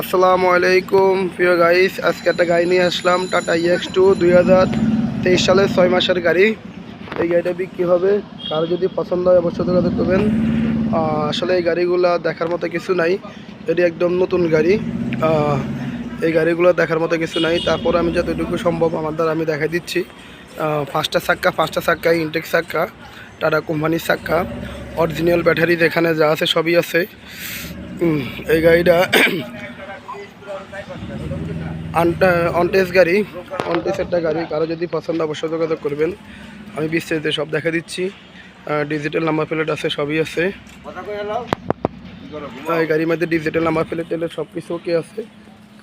আসসালামু আলাইকুম প্রিয় গাইস, আজকে একটা গাড়ি নিয়ে আসলাম টাটা EX2 2023 সালের 6 মাসের গাড়ি। এই গাড়িটা বিক্রি হবে, কারো যদি পছন্দ হয় অবশ্যই যোগাযোগ করবেন। আসলে এই গাড়িগুলো দেখার মতো কিছু নাই, এটি একদম নতুন গাড়ি। এই গাড়িগুলো দেখার মতো কিছু নাই, তারপর আমি যতটুকু সম্ভব আমার দ্বারা আমি দেখাই দিচ্ছি। পাঁচটা চাক্কা ইনটেক চাক্কা, টাটা কোম্পানির চাক্কা, অরিজিনাল ব্যাটারি যেখানে যা আছে সবই আছে। এই গাড়িটা অনটেস্ট গাড়ি, অনটেস্ট একটা গাড়ি। কারো যদি পছন্দ অবশ্যই যোগাযোগ করবেন। আমি বিস্তারিত সব দেখা দিচ্ছি, ডিজিটাল নাম্বার প্লেট আছে, সবই আছে। এই গাড়ির মধ্যে ডিজিটাল নাম্বার প্লেট টেলের সব কিছু ওকে আছে।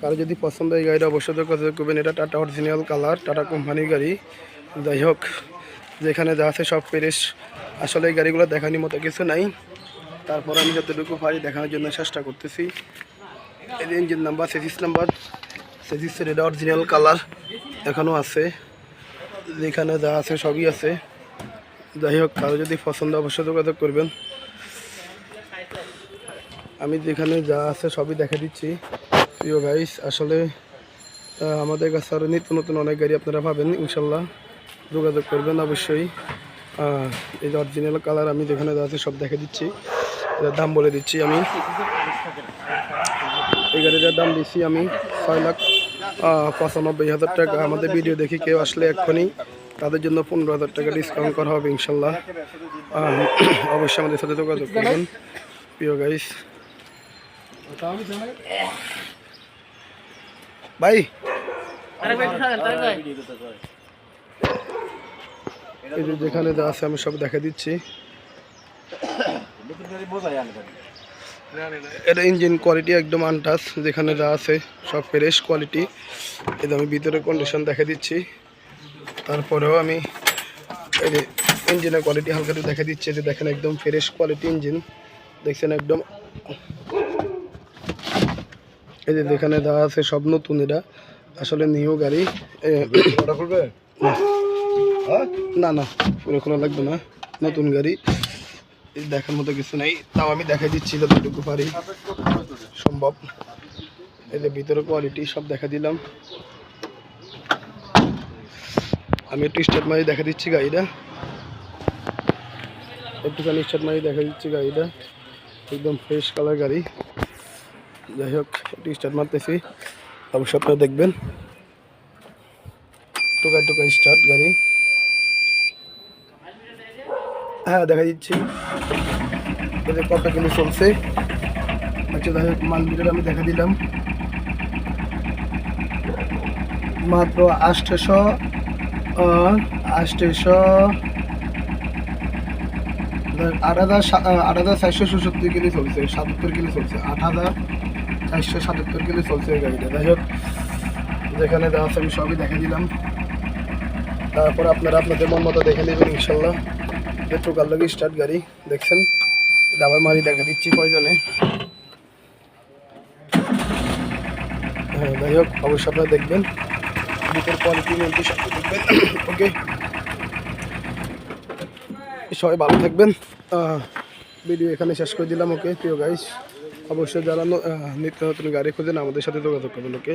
কারো যদি পছন্দ এই গাড়িটা অবশ্যই যোগাযোগ করবেন। এটা টাটা অরিজিনাল কালার, টাটা কোম্পানির গাড়ি। যাই হোক, যেখানে যা আছে সব ফ্রেশ। আসলে এই গাড়িগুলো দেখানোর মতো কিছু নাই, তারপর আমি যতটুকু পারি দেখানোর জন্য চেষ্টা করতেছি। এই ইঞ্জিন নাম্বার, সেজিসের এটা অরিজিনাল কালার এখনও আছে। যেখানে যা আছে সবই আছে। যাই হোক, কারো যদি পছন্দ অবশ্যই যোগাযোগ করবেন। আমি যেখানে যা আছে সবই দেখা দিচ্ছি প্রিয় গাইস। আসলে আমাদের কাছে আরও নিত্য নতুন অনেক গাড়ি আপনারা পাবেন, ইনশাল্লাহ যোগাযোগ করবেন অবশ্যই। এই যে অরিজিনাল কালার আমি যেখানে যা আছে সব দেখা দিচ্ছি। এটার দাম বলে দিচ্ছি আমি। এই গাড়িটার দাম দিচ্ছি আমি 6,95,000 টাকা। আমাদের ভিডিও দেখি কেউ আসলে এক্ষুনি তাদের জন্য 15,000 টাকা ডিসকাউন্ট করা হবে ইনশাল্লাহ। অবশ্যই আমাদের সাথে যোগাযোগ করবেন প্রিয় গাইস। ভাই এই যে যেখানে যা আছে আমি সব দেখা দিচ্ছি। এটা ইঞ্জিন কোয়ালিটি একদম আনটাচ, যেখানে যা আছে সব ফ্রেশ কোয়ালিটি। এটা আমি ভিতরে কন্ডিশন দেখা দিচ্ছি। তারপরেও আমি এই যে ইঞ্জিনের কোয়ালিটি হালকা একটু দেখা দিচ্ছি। যে দেখেন একদম ফ্রেশ কোয়ালিটি ইঞ্জিন, দেখছেন একদম। এই যে যেখানে যা আছে সব নতুন, এটা আসলে নিউ গাড়ি। না না, পুরো খোলা লাগবে না, নতুন গাড়ি। দেখার মতো কিছু নেই, তাও আমি দেখাই দিচ্ছি যতটুকু পারি সম্ভব। এই যে ভিতরে কোয়ালিটি সব দেখা দিলাম। আমি একটু স্টার্ট মারি দেখা দিচ্ছি গাড়িটা, একটুখানি স্টার্ট মারি দেখা দিচ্ছি গাড়িটা। একদম ফ্রেশ কালার গাড়ি। যাই হোক, একটু স্টার্ট মারতেছি, অবশ্যই আপনারা দেখবেন। টোকা টোকা স্টার্ট গাড়ি। হ্যাঁ দেখা দিচ্ছি এদের কত কিলো চলছে। আচ্ছা যাই হোক, মাল মিটার আমি দেখা দিলাম। মাত্র 8,467 কিলো চলছে, 77 কিলো চলছে, 8,477 কিলো চলছে এই গাড়িটা। যাই হোক, যেখানে যা আছে আমি সবই দেখা দিলাম। তারপর আপনারা আপনাদের মন মতো দেখে নেবেন ইনশাল্লাহ। টোকার লগে স্টার্ট গাড়ি দেখছেন। আবার মারি দেখা দিচ্ছি প্রয়োজনে। হ্যাঁ যাই হোক, অবশ্যই আপনারা দেখবেন, ভিতর কোয়ালিটি মেনটি সব দেখবেন। ওকে, সবাই ভালো থাকবেন। ভিডিও এখানে শেষ করে দিলাম। ওকে প্রিয় গাইস, অবশ্যই যারা নিত্য নতুন গাড়ি খুঁজেন আমাদের সাথে যোগাযোগ করবেন। ওকে।